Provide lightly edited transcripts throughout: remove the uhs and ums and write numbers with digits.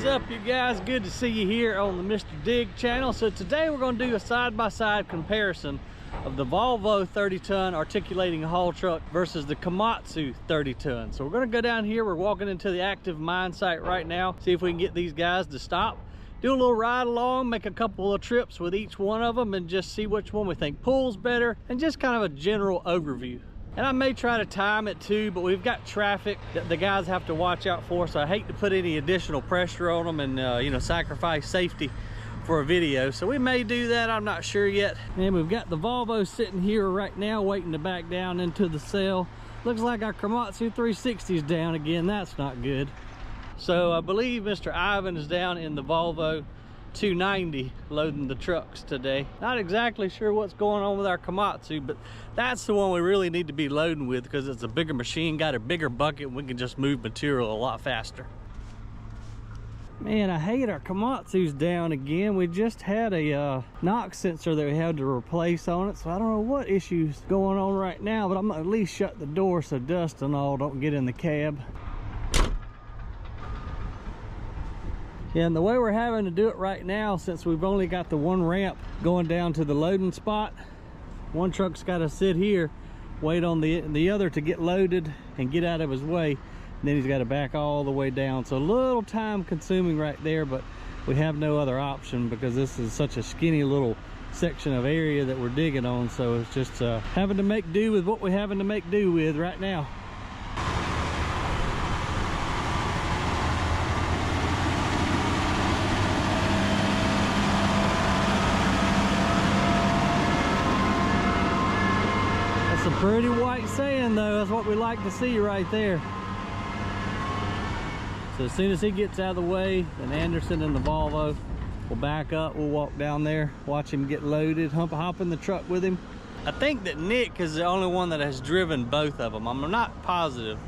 What is up, you guys? Good to see you here on the Mr. Dig channel. So today we're going to do a side-by-side comparison of the Volvo 30-ton articulating haul truck versus the Komatsu 30-ton. So we're going to go down here. We're walking into the active mine site right now, see if we can get these guys to stop, do a little ride along, make a couple of trips with each one of them, and just see which one we think pulls better, and just kind of a general overview. And I may try to time it too, but we've got traffic that the guys have to watch out for, so I hate to put any additional pressure on them and you know, sacrifice safety for a video. So we may do that, I'm not sure yet. And we've got the Volvo sitting here right now waiting to back down into the cell. Looks like our Komatsu 360 is down again. That's not good. So I believe Mr. Ivan is down in the Volvo 290 loading the trucks today. Not exactly sure what's going on with our Komatsu, but that's the one we really need to be loading with because it's a bigger machine, got a bigger bucket, and we can just move material a lot faster. Man, I hate our Komatsu's down again. We just had a knock sensor that we had to replace on it, so I don't know what issue's going on right now, but I'm gonna at least shut the door so dust and all don't get in the cab. Yeah, and the way we're having to do it right now, since we've only got the one ramp going down to the loading spot, one truck's got to sit here, wait on the other to get loaded and get out of his way, and then he's got to back all the way down. So a little time consuming right there, but we have no other option because this is such a skinny little section of area that we're digging on. So it's just having to make do with what we're having to make do with right now. Some pretty white sand though, that's what we like to see right there. So as soon as he gets out of the way, then Anderson and the Volvo will back up, we'll walk down there, watch him get loaded, hop in the truck with him. I think that Nick is the only one that has driven both of them. I'm not positive.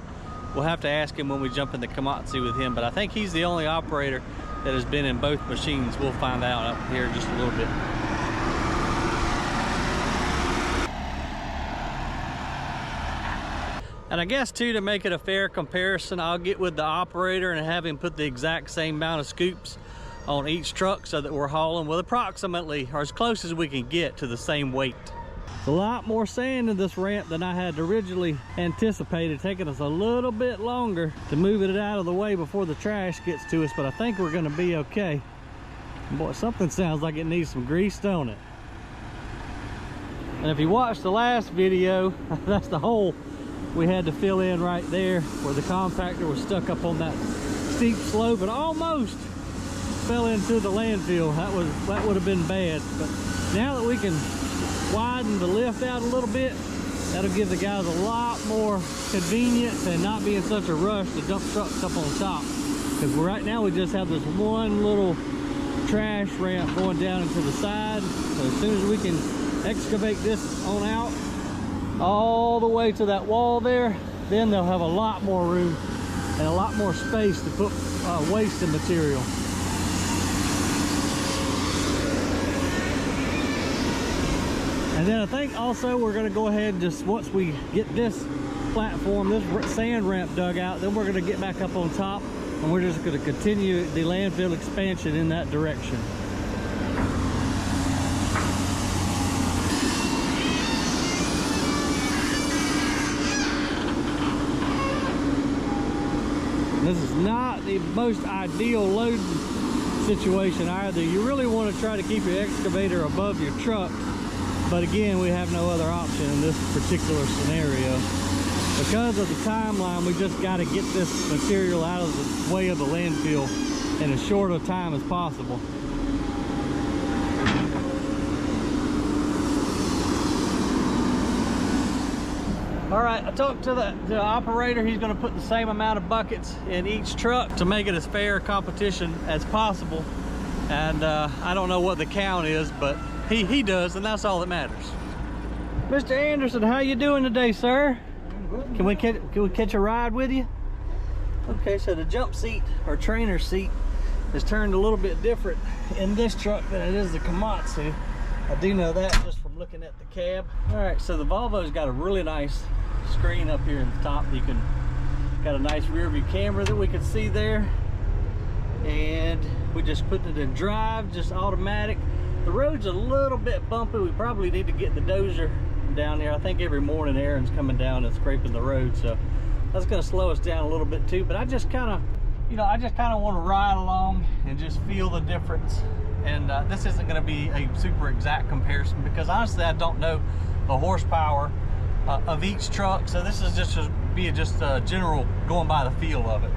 We'll have to ask him when we jump in the Komatsu with him, but I think he's the only operator that has been in both machines. We'll find out up here in just a little bit. And I guess too, to make it a fair comparison, I'll get with the operator and have him put the exact same amount of scoops on each truck so that we're hauling with approximately, or as close as we can get to the same weight. It's a lot more sand in this ramp than I had originally anticipated, taking us a little bit longer to move it out of the way before the trash gets to us, but I think we're gonna be okay. Boy, something sounds like it needs some grease, don't it? And if you watched the last video, that's the hole we had to fill in right there where the compactor was stuck up on that steep slope and almost fell into the landfill. That would have been bad. But now that we can widen the lift out a little bit, that'll give the guys a lot more convenience and not be in such a rush to dump trucks up on top. Because right now we just have this one little trash ramp going down into the side. So as soon as we can excavate this on out all the way to that wall there, then they'll have a lot more room and a lot more space to put wasted material. And then I think also we're going to go ahead and just, once we get this platform, this sand ramp dug out, then we're going to get back up on top and we're just going to continue the landfill expansion in that direction. This is not the most ideal loading situation either. You really want to try to keep your excavator above your truck, but again, we have no other option in this particular scenario. Because of the timeline, we just got to get this material out of the way of the landfill in as short a time as possible. All right, I talked to the operator. He's going to put the same amount of buckets in each truck to make it as fair a competition as possible. And I don't know what the count is, but he does, and that's all that matters. Mr. Anderson, how you doing today, sir? Can we catch a ride with you? Okay, so the jump seat or trainer seat is turned a little bit different in this truck than it is the Komatsu. I do know that just from looking at the cab. All right, so the Volvo's got a really nice screen up here in the top. You can got a nice rear view camera that we can see there. and we just put it in drive, just automatic. The road's a little bit bumpy. We probably need to get the dozer down there. I think every morning Aaron's coming down and scraping the road, so that's going to slow us down a little bit too. But I just kind of, you know, I just kind of want to ride along and just feel the difference. And this isn't going to be a super exact comparison because honestly I don't know the horsepower of each truck, so this is just a general going by the feel of it.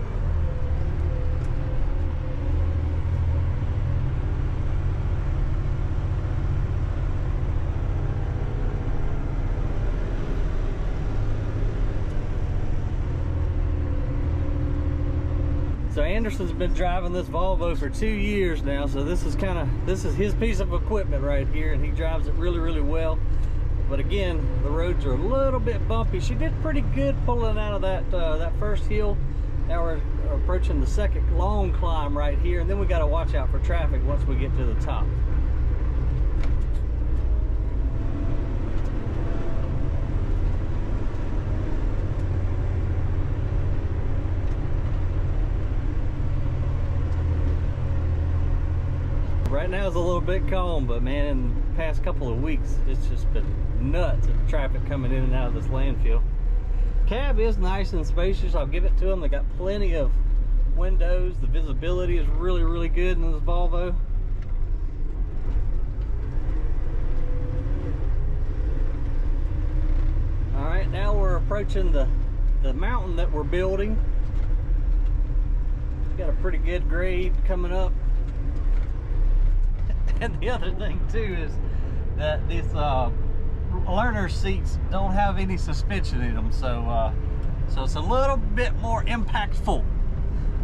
So Anderson's been driving this Volvo for 2 years now, so this is his piece of equipment right here, and he drives it really, really well. But again, the roads are a little bit bumpy. She did pretty good pulling out of that first hill. Now we're approaching the second long climb right here, and then we got to watch out for traffic once we get to the top. Right now it's a little bit calm, but man, in the past couple of weeks, it's just been nuts of traffic coming in and out of this landfill. Cab is nice and spacious, I'll give it to them. They got plenty of windows. The visibility is really, really good in this Volvo. All right, now we're approaching the mountain that we're building. It's got a pretty good grade coming up. And the other thing too is that these learner seats don't have any suspension in them, so it's a little bit more impactful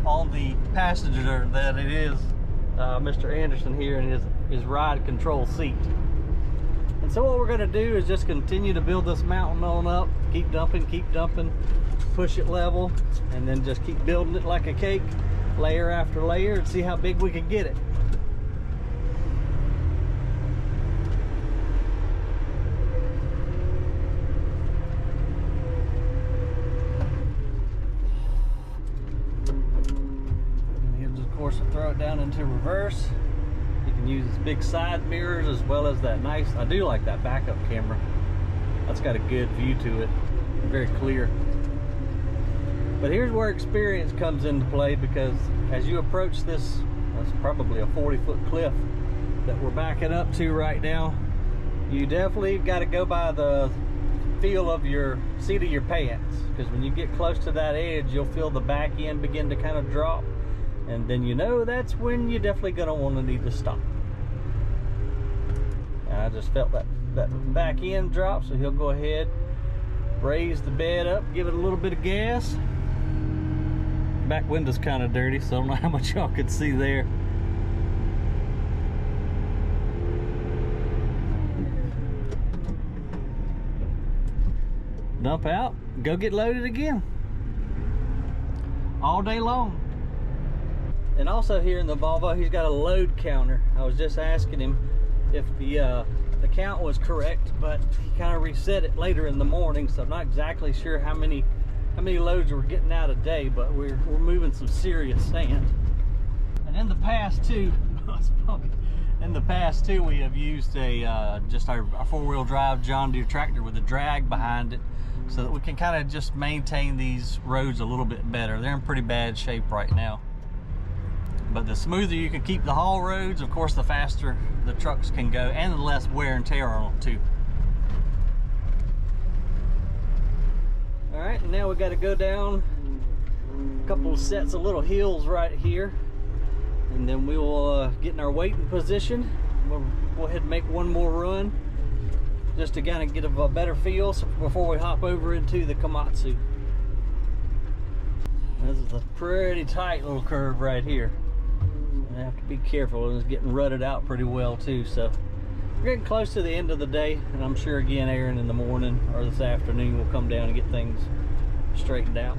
on the passenger than it is Mr. Anderson here in his ride control seat. And so what we're going to do is just continue to build this mountain on up, keep dumping, push it level, and then just keep building it like a cake, layer after layer, and see how big we can get it. Throw it down into reverse. You can use big side mirrors as well as that nice, I do like that backup camera. That's got a good view to it, very clear. But here's where experience comes into play, because as you approach this, that's probably a 40-foot cliff that we're backing up to right now, you definitely got to go by the feel of your seat of your pants, because when you get close to that edge, you'll feel the back end begin to kind of drop. And then you know that's when you're definitely going to want to need to stop. And I just felt that back end drop, so he'll go ahead, raise the bed up, give it a little bit of gas. Back window's kind of dirty, so I don't know how much y'all could see there. Dump out, go get loaded again. All day long. And also here in the Volvo, he's got a load counter. I was just asking him if the count was correct, but he kind of reset it later in the morning, so I'm not exactly sure how many loads we're getting out a day, but we're moving some serious sand. And in the past too, we have used just our four-wheel drive John Deere tractor with a drag behind it, so that we can kind of just maintain these roads a little bit better. They're in pretty bad shape right now. But the smoother you can keep the haul roads, of course, the faster the trucks can go, and the less wear and tear on them too. All right, and now we got to go down a couple of sets of little hills right here, and then we will get in our waiting position. We'll go ahead and make one more run just to kind of get a better feel before we hop over into the Komatsu. This is a pretty tight little curve right here. I have to be careful, and it's getting rutted out pretty well too. So we're getting close to the end of the day, and I'm sure again Aaron in the morning or this afternoon will come down and get things straightened out.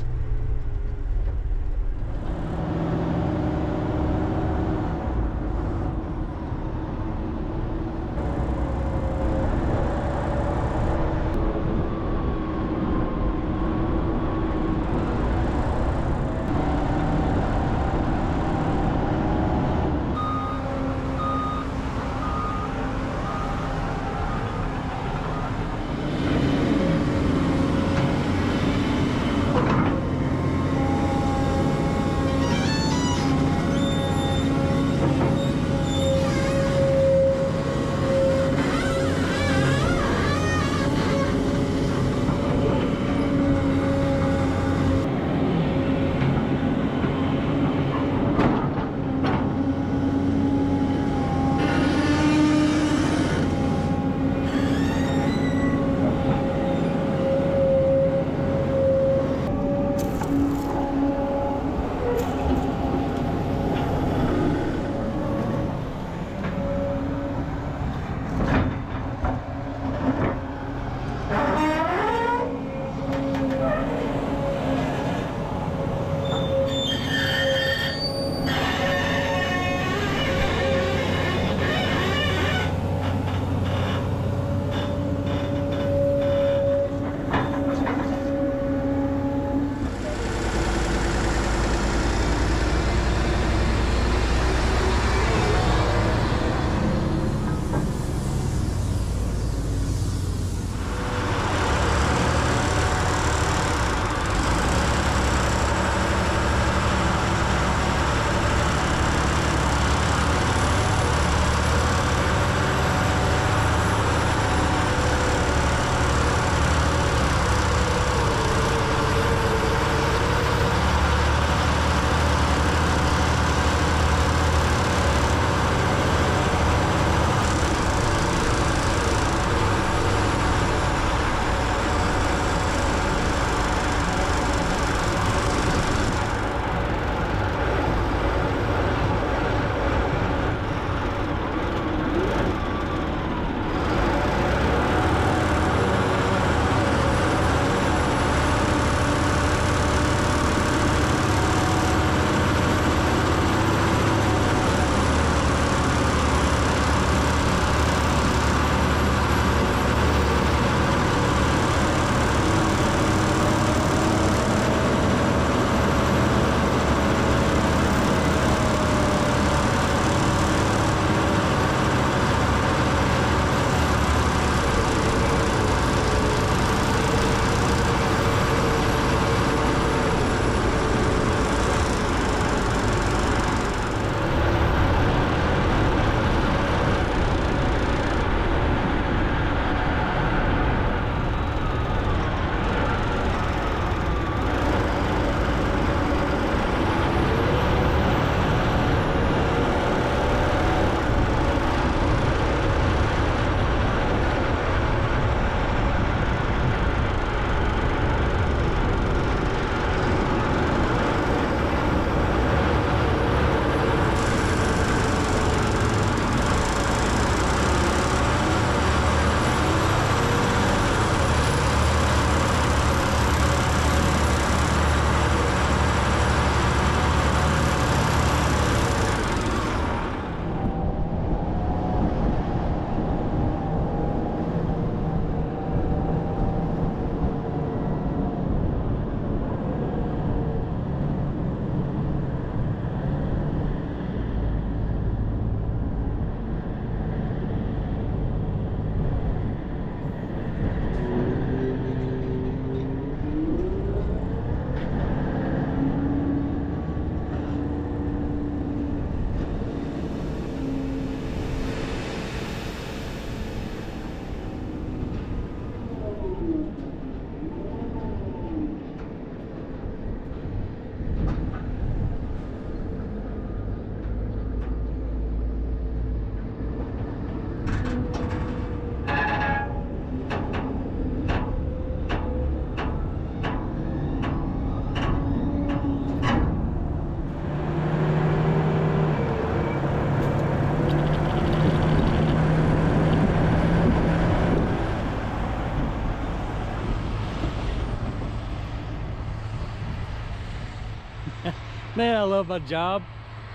Man, I love my job.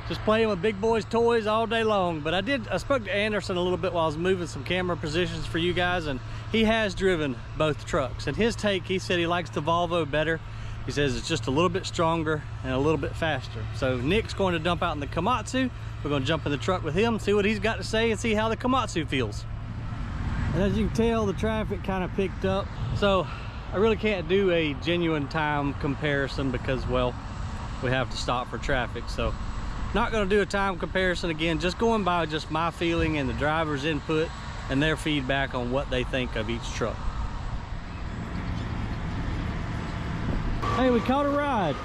Just playing with big boys' toys all day long. But I spoke to Anderson a little bit while I was moving some camera positions for you guys, and he has driven both trucks. And his take, he said he likes the Volvo better. He says it's just a little bit stronger and a little bit faster. So Nick's going to dump out in the Komatsu. We're going to jump in the truck with him, see what he's got to say, and see how the Komatsu feels. And as you can tell, the traffic kind of picked up. So I really can't do a genuine time comparison because, well, we have to stop for traffic. So not going to do a time comparison again, just going by just my feeling and the driver's input and their feedback on what they think of each truck. Hey, we caught a ride.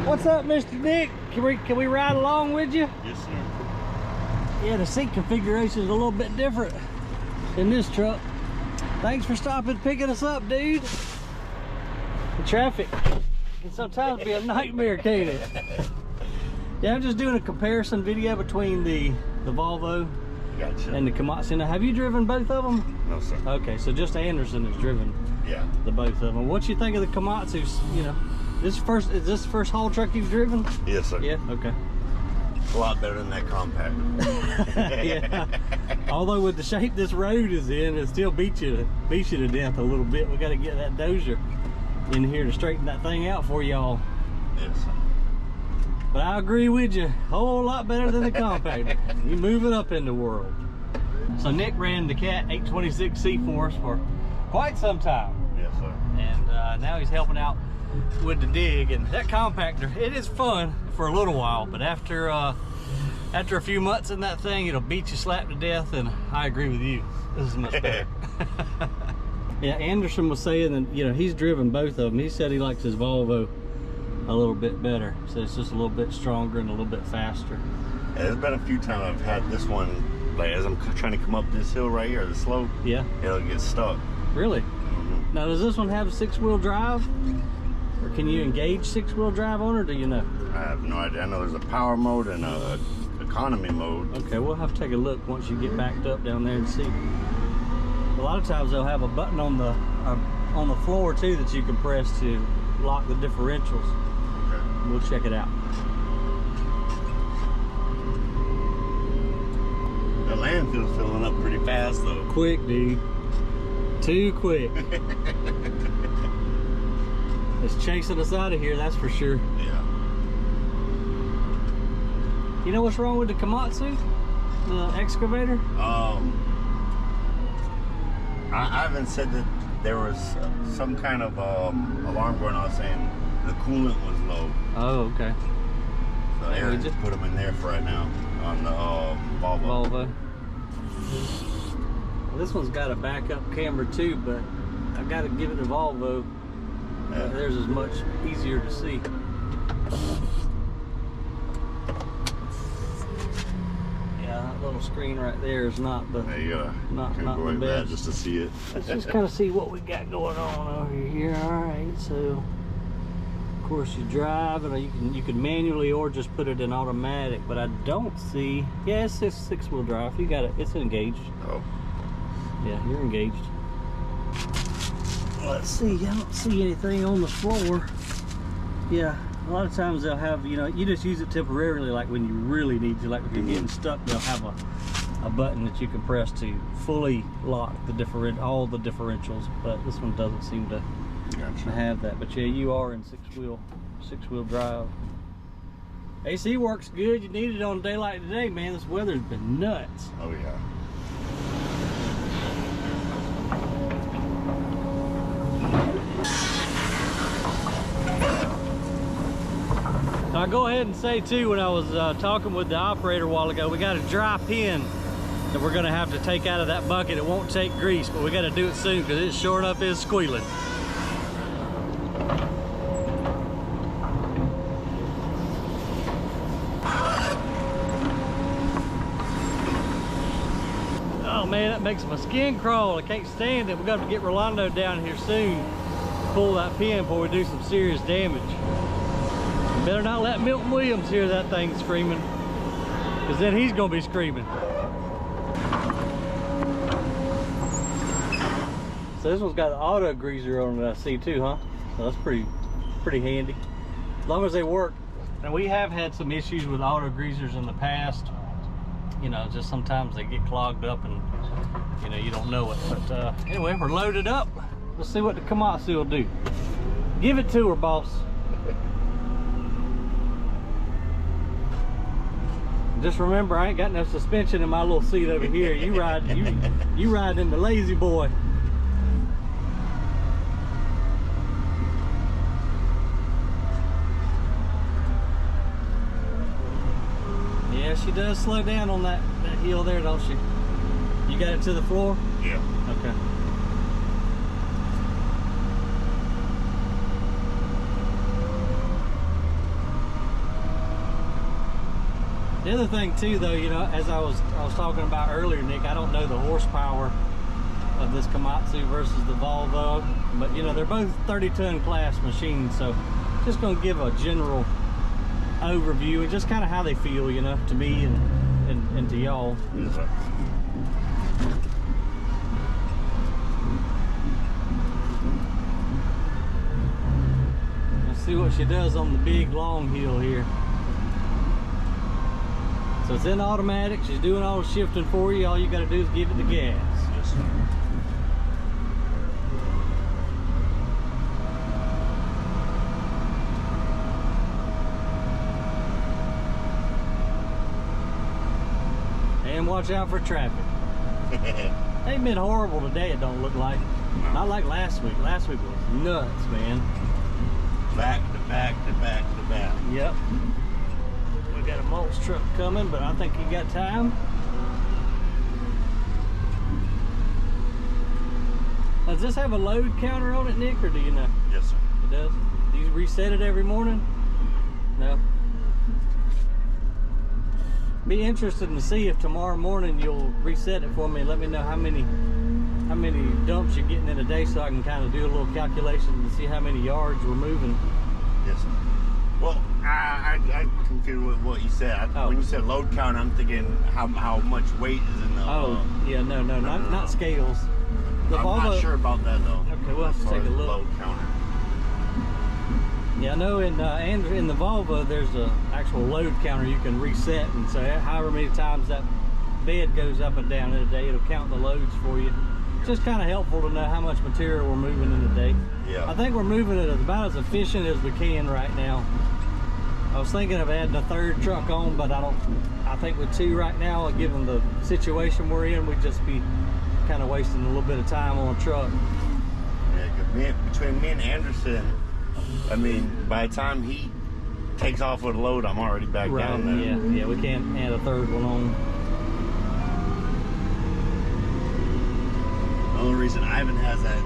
What's up, Mr. Dick? Can we ride along with you? Yes, sir. Yeah, the seat configuration is a little bit different in this truck. Thanks for stopping picking us up, dude. The traffic can sometimes be a nightmare, can't it? Yeah, I'm just doing a comparison video between the Volvo Gotcha. and the Komatsu. Now, have you driven both of them? No, sir. Okay, so just Anderson has driven the both of them. What you think of the Komatsus? You know, is this the first haul truck you've driven? Yes, sir. Yeah, okay. It's a lot better than that compact. Yeah. Although with the shape this road is in, it still beats you to death a little bit. We got to get that dozer in here to straighten that thing out for y'all. Yes, sir. But I agree with you, a whole lot better than the compact. You move it up in the world. So Nick ran the Cat 826C for us for quite some time. Yes, sir. And now he's helping out with the dig. And that compactor, it is fun for a little while, but after a few months in that thing, it'll beat you slap to death. And I agree with you, this is much better. Yeah, Anderson was saying that, you know, he's driven both of them. He said he likes his Volvo a little bit better, so it's just a little bit stronger and a little bit faster. Yeah, there's been a few times I've had this one, like as I'm trying to come up this hill right here, the slope, Yeah. it'll get stuck. Really? Mm-hmm. Now, does this one have a 6-wheel drive? Or can you engage 6-wheel drive on it, or do you know? I have no idea. I know there's a power mode and a economy mode. Okay, we'll have to take a look once you get backed up down there and see. A lot of times they'll have a button on the floor too that you can press to lock the differentials. Okay. We'll check it out. The landfill's filling up pretty fast though. Quick, dude. Too quick. It's chasing us out of here, that's for sure. Yeah. You know what's wrong with the Komatsu? The excavator? I haven't said that there was some kind of alarm going off saying the coolant was low. Oh, okay. So Aaron just put them in there for right now on the Volvo. Well, this one's got a backup camera too, but I got to give it to Volvo. Yeah. Theirs is much easier to see. Yeah, that little screen right there is not the not the best. Just to see it. Let's just kind of see what we got going on over here. All right, so of course you drive, and you can manually or just put it in automatic. But I don't see. Yeah, it's just 6-wheel drive. You got it. It's engaged. Oh. Yeah, you're engaged. Let's see. I don't see anything on the floor. Yeah. A lot of times they'll have, you know, you just use it temporarily, like when you really need to, like if you're getting stuck, they'll have a button that you can press to fully lock all the differentials, but this one doesn't seem to have that. But yeah, you are in six-wheel drive. AC works good. You need it on a day like today, man. This weather's been nuts. Oh yeah. I'll go ahead and say too, when I was talking with the operator a while ago, we got a dry pin that we're gonna have to take out of that bucket. It won't take grease, but we gotta do it soon because it sure enough is squealing. Oh man, that makes my skin crawl. I can't stand it. We're gonna have to get Rolando down here soon. Pull that pin before we do some serious damage. Better not let Milton Williams hear that thing screaming, because then he's gonna be screaming. So this one's got an auto greaser on it, I see too, huh? So that's pretty pretty handy. As long as they work. And we have had some issues with auto greasers in the past. You know, just sometimes they get clogged up and, you know, you don't know it. But anyway, we're loaded up. Let's see what the Komatsu will do. Give it to her, boss. Just remember, I ain't got no suspension in my little seat over here. You ride in the lazy boy. Yeah, she does slow down on that hill there, don't she? You got it to the floor? Yeah. Okay. The other thing too, though, you know, as I was talking about earlier, Nick, I don't know the horsepower of this Komatsu versus the Volvo, but you know, they're both 30-ton class machines, so just gonna give a general overview and just kind of how they feel, you know, to me and to y'all. Let's see what she does on the big long hill here. So it's in automatic, she's doing all the shifting for you. All you gotta do is give it the gas. Yes, sir. And watch out for traffic. Ain't been horrible today, it don't look like. No. Not like last week. Last week was nuts, man. Back to back to back to back. Yep. We got a mulch truck coming, but I think you got time. Does this have a load counter on it, Nick, or do you know? Yes, sir. It does? Do you reset it every morning? No? Be interested to see if tomorrow morning you'll reset it for me and let me know how many dumps you're getting in a day, so I can kind of do a little calculation and see how many yards we're moving. Yes, sir. Well, I confused with what you said. When you said load count, I'm thinking how much weight is in the. Oh, yeah, no, not scales. I'm not sure about that though. Okay, we'll have to take a look. Load counter. Yeah, I know in the Volvo there's a actual load counter you can reset, and so however many times that bed goes up and down in a day, it'll count the loads for you. It's just kind of helpful to know how much material we're moving in a day. Yeah. I think we're moving it about as efficient as we can right now. I was thinking of adding a third truck on, but I think with two right now, given the situation we're in, we'd just be kind of wasting a little bit of time on a truck. Yeah, 'cause between me and Anderson, I mean, by the time he takes off with a load, I'm already back down there. Yeah, we can't add a third one on. The only reason Ivan has that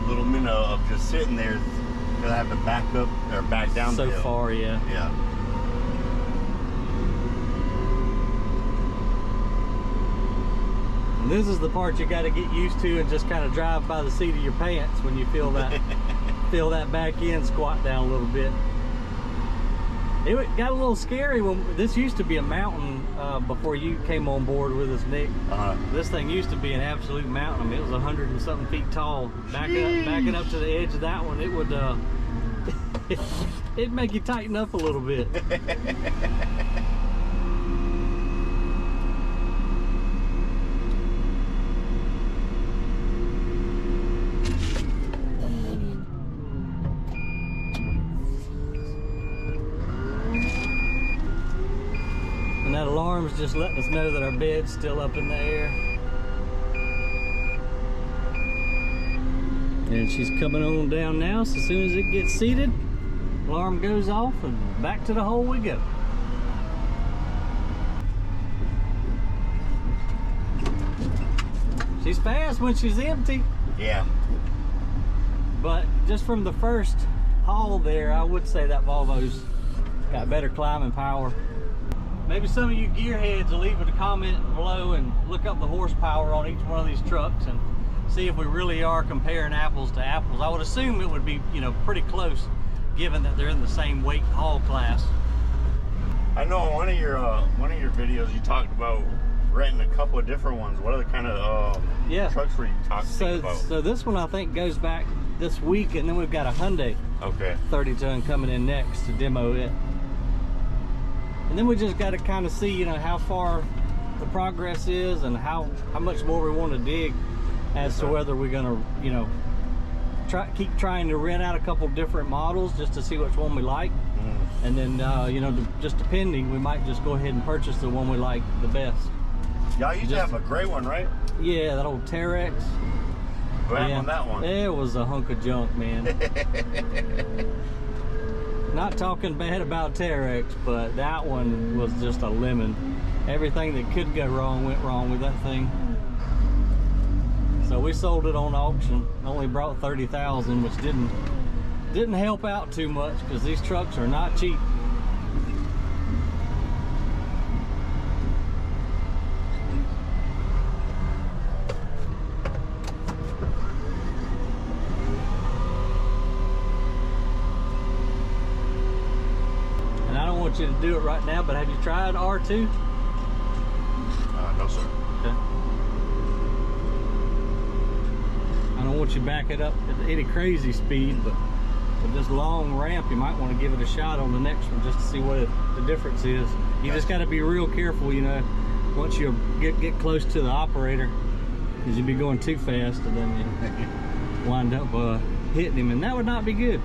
little minnow of just sitting there is because I have to back up or back down the hill. So far, yeah. Yeah. And this is the part you got to get used to and just kind of drive by the seat of your pants when you feel that feel that back end squat down a little bit. It got a little scary when this used to be a mountain before you came on board with us, Nick. This thing used to be an absolute mountain. I mean, it was 100 and something feet tall. Backing up to the edge of that one, it would it'd make you tighten up a little bit. And that alarm's just letting us know that our bed's still up in the air. And she's coming on down now, so as soon as it gets seated, alarm goes off and back to the hole we go. She's fast when she's empty. Yeah. But just from the first haul there, I would say that Volvo's got better climbing power. Maybe some of you gearheads will leave a comment below and look up the horsepower on each one of these trucks and see if we really are comparing apples to apples. I would assume it would be, you know, pretty close, given that they're in the same weight haul class. I know in one of your videos you talked about renting a couple of different ones. What other kind of trucks were you talking about? So this one I think goes back this week, and then we've got a Hyundai 30 ton coming in next to demo it. And then we just got to kind of see, you know, how far the progress is and how much more we want to dig as to whether we're gonna, you know, keep trying to rent out a couple different models just to see which one we like. And then you know, just depending, we might just go ahead and purchase the one we like the best. Y'all used to have a gray one, right? Yeah, that old Terex. What happened on that one? It was a hunk of junk, man. Not talking bad about Terex, but that one was just a lemon. Everything that could go wrong went wrong with that thing. So we sold it on auction. Only brought 30,000, which didn't help out too much because these trucks are not cheap. And I don't want you to do it right now, but have you tried R2? No, sir. Okay. I don't want you to back it up at any crazy speed, but with this long ramp, you might want to give it a shot on the next one just to see what the difference is. You just got to be real careful, you know, once you get close to the operator, because you'd be going too fast and then you wind up hitting him, and that would not be good.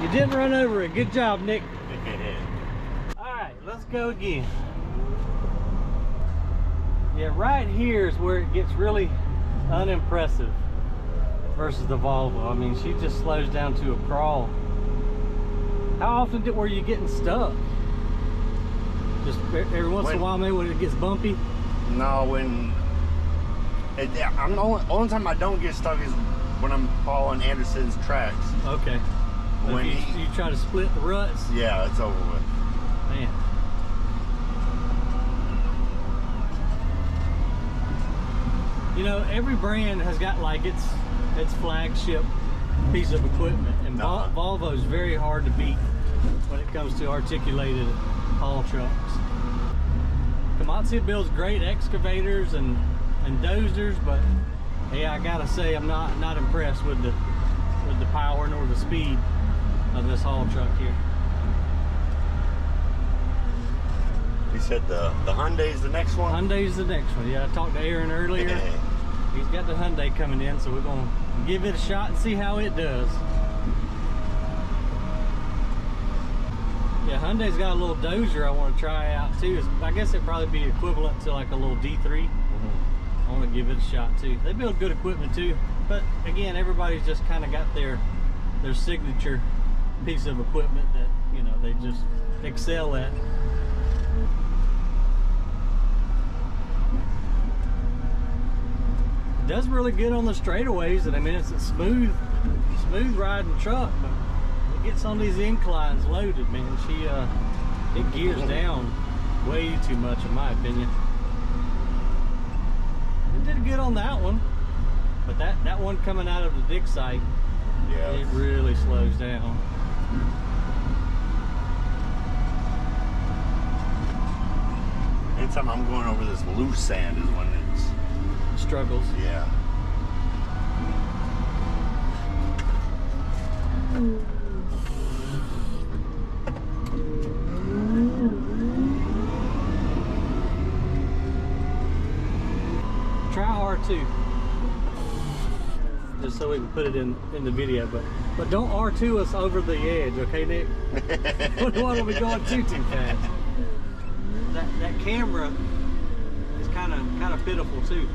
You didn't run over it. Good job, Nick. All right, let's go again. Yeah, right here is where it gets really unimpressive versus the Volvo. I mean, she just slows down to a crawl. How often were you getting stuck? Just every once in a while, maybe when it gets bumpy? No, I'm the only time I don't get stuck is when I'm following Anderson's tracks. Okay. When you try to split the ruts? Yeah, it's over with. Man. You know, every brand has got like its flagship piece of equipment, and Volvo's very hard to beat when it comes to articulated haul trucks. Komatsu builds great excavators and dozers, but yeah, I gotta say I'm not impressed with the power nor the speed of this haul truck here. You said the Hyundai's the next one? Hyundai's the next one. Yeah, I talked to Aaron earlier. He's got the Hyundai coming in, so we're gonna give it a shot and see how it does. Yeah, Hyundai's got a little dozer I want to try out too. I guess it'd probably be equivalent to like a little D3. I want to give it a shot too. They build good equipment too, but again, everybody's just kind of got their signature piece of equipment that, you know, they just excel at. It does really good on the straightaways, and I mean, it's a smooth riding truck, but it gets on these inclines loaded, man. It gears down way too much in my opinion. It did good on that one, but that one coming out of the dig site, yeah, it really slows down. Anytime I'm going over this loose sand is when it's struggles. Yeah. Try R2, just so we can put it in the video, but don't R2 us over the edge, okay, Nick? We don't want to be going too fast. That camera is kind of pitiful too.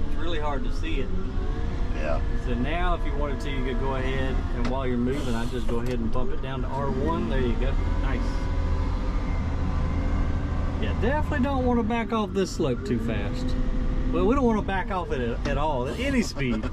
It's really hard to see it. Yeah. So now, if you wanted to, you could go ahead and while you're moving, I'd just go ahead and bump it down to R1. There you go. Nice. Yeah, definitely don't want to back off this slope too fast. Well, we don't want to back off it at all, at any speed.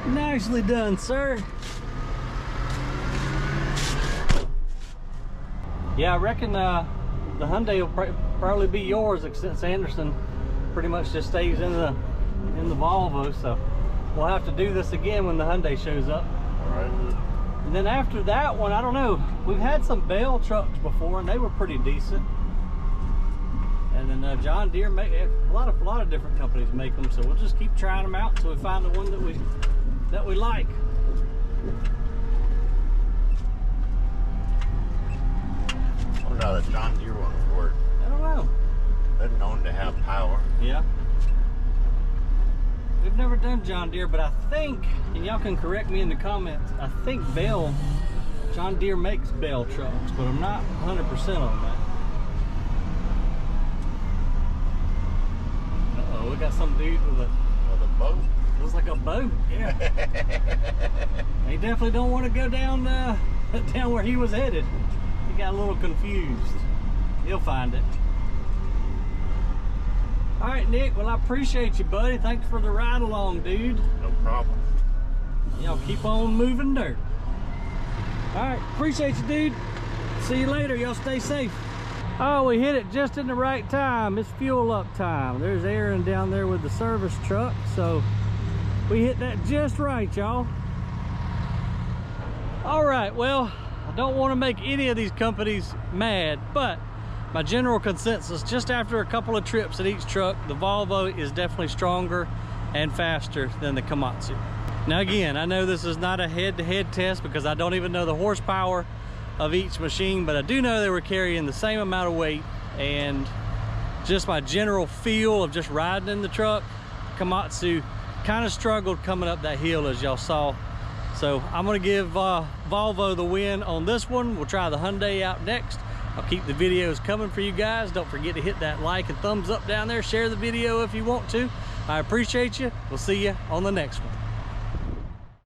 Nicely done, sir. Yeah, I reckon the Hyundai will probably be yours, since Anderson pretty much just stays in the Volvo. So we'll have to do this again when the Hyundai shows up. All right. And then after that one, I don't know. We've had some Bell trucks before, and they were pretty decent. And then John Deere make a lot of different companies make them. So we'll just keep trying them out until we find the one that we like. I wonder how the John Deere one would work. I don't know. They're known to have power. Yeah. We've never done John Deere, but I think, and y'all can correct me in the comments, I think John Deere makes Bell trucks, but I'm not 100% on that. Uh-oh, we got some dude with a boat. Looks like a boat, yeah. He definitely don't want to go down down where he was headed. He got a little confused. He'll find it. All right, Nick, well, I appreciate you, buddy. Thanks for the ride along, dude. No problem. Y'all keep on moving dirt. All right, appreciate you, dude. See you later. Y'all stay safe. Oh, we hit it just in the right time. It's fuel up time. There's Aaron down there with the service truck. So We hit that just right, y'all. All right, well, I don't want to make any of these companies mad, but my general consensus, just after a couple of trips at each truck, the Volvo is definitely stronger and faster than the Komatsu. Now again, I know this is not a head-to-head test because I don't even know the horsepower of each machine, but I do know they were carrying the same amount of weight, and just my general feel of just riding in the truck, Komatsu kind of struggled coming up that hill, as y'all saw. So I'm gonna give Volvo the win on this one. We'll try the Hyundai out next. I'll keep the videos coming for you guys. Don't forget to hit that like and thumbs up down there. Share the video if you want to. I appreciate you. We'll see you on the next one.